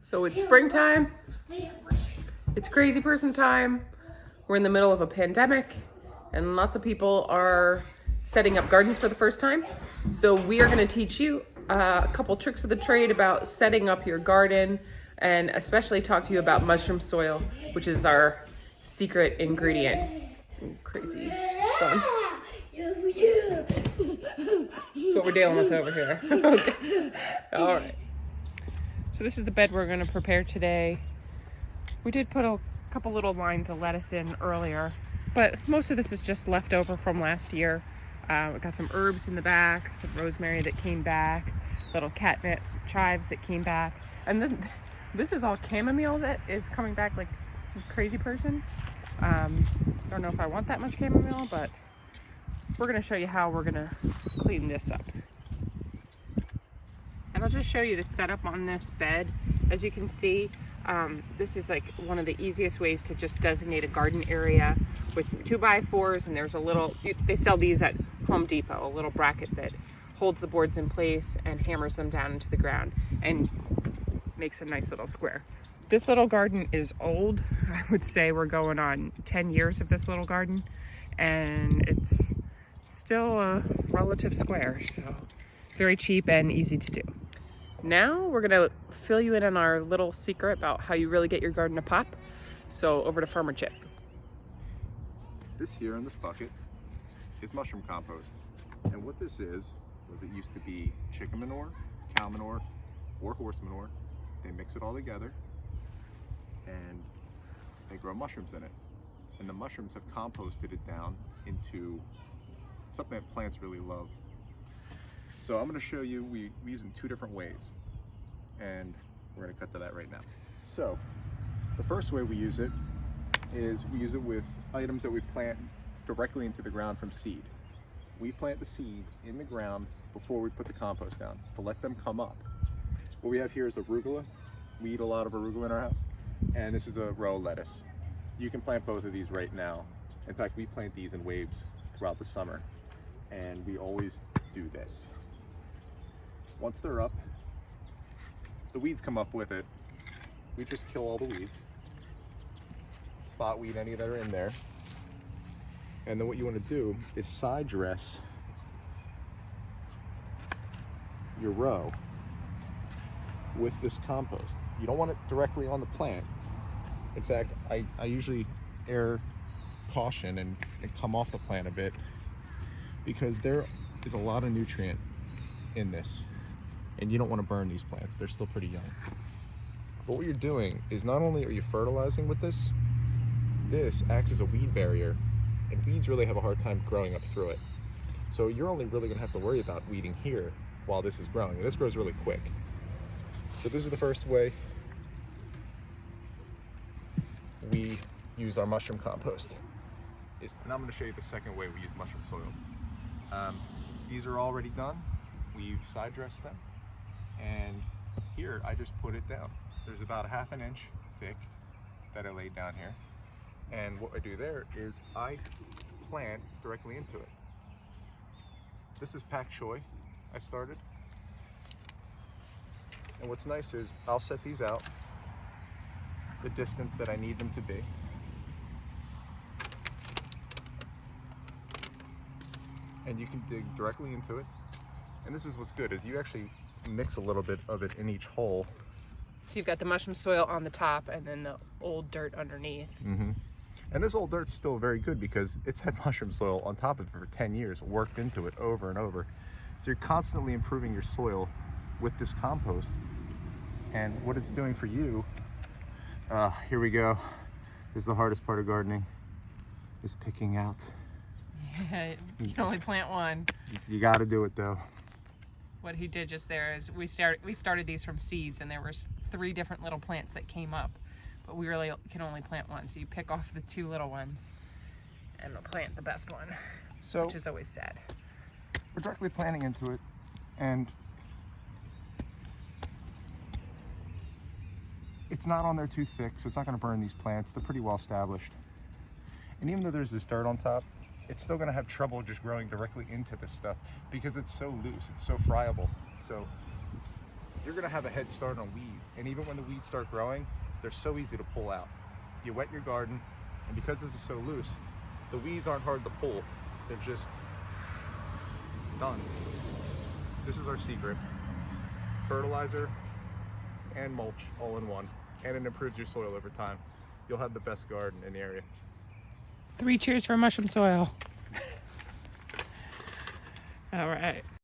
So it's springtime, it's crazy person time, we're in the middle of a pandemic, and lots of people are setting up gardens for the first time. So we are going to teach you a couple tricks of the trade about setting up your garden, and especially talk to you about mushroom soil, which is our secret ingredient. Crazy son. That's what we're dealing with over here. Okay. All right. So this is the bed we're going to prepare today. We did put a couple little lines of lettuce in earlier, but most of this is just leftover from last year. We got some herbs in the back, some rosemary that came back, little catnip, some chives that came back, and then this is all chamomile that is coming back like a crazy person. Don't know if I want that much chamomile, but we're going to show you how we're going to clean this up. And I'll just show you the setup on this bed. As you can see, this is like one of the easiest ways to just designate a garden area with some 2x4s, and there's a little, they sell these at Home Depot, a little bracket that holds the boards in place and hammers them down into the ground and makes a nice little square. This little garden is old. I would say we're going on 10 years of this little garden, and it's still a relative square, so very cheap and easy to do. Now we're gonna fill you in on our little secret about how you really get your garden to pop. So over to Farmer Chip. This here in this bucket is mushroom compost. And what this is, was it used to be chicken manure, cow manure, or horse manure. They mix it all together and they grow mushrooms in it. And the mushrooms have composted it down into something that plants really love. So I'm going to show you, we use it in two different ways, and we're going to cut to that right now. So the first way we use it is we use it with items that we plant directly into the ground from seed. We plant the seeds in the ground before we put the compost down to let them come up. What we have here is arugula. We eat a lot of arugula in our house, and this is a row of lettuce. You can plant both of these right now. In fact, we plant these in waves throughout the summer, and we always do this. Once they're up, the weeds come up with it. We just kill all the weeds, spot weed any that are in there, and then what you want to do is side dress your row with this compost. You don't want it directly on the plant. In fact, I usually err caution and come off the plant a bit, because there is a lot of nutrient in this, and you don't want to burn these plants. They're still pretty young. But what you're doing is not only are you fertilizing with this, this acts as a weed barrier, and weeds really have a hard time growing up through it. So you're only really going to have to worry about weeding here while this is growing, and this grows really quick. So this is the first way we use our mushroom compost. Now I'm going to show you the second way we use mushroom soil. These are already done. We've side dressed them, and here I just put it down. There's about a ½ inch thick that I laid down here, and what I do there is I plant directly into it. This is pak choi I started, and what's nice is I'll set these out the distance that I need them to be. And you can dig directly into it. And this is what's good, is you actually mix a little bit of it in each hole. So you've got the mushroom soil on the top and then the old dirt underneath. Mm-hmm. And this old dirt's still very good because it's had mushroom soil on top of it for 10 years, worked into it over and over. So you're constantly improving your soil with this compost. And what it's doing for you, here we go. This is the hardest part of gardening, is picking out. Yeah, you can only plant one. You got to do it though. What he did just there is we started these from seeds, and there were 3 different little plants that came up, but we really can only plant one. So you pick off the 2 little ones and plant the best one, So which is always sad. we're directly planting into it, and it's not on there too thick, so it's not going to burn these plants. They're pretty well established. And even though there's this dirt on top, it's still going to have trouble just growing directly into this stuff because it's so loose, it's so friable. So you're gonna have a head start on weeds. And even when the weeds start growing, they're so easy to pull out. You wet your garden, and because this is so loose, the weeds aren't hard to pull. They're just done. This is our secret. Fertilizer and mulch all in one. And it improves your soil over time. You'll have the best garden in the area. 3 cheers for mushroom soil. All right.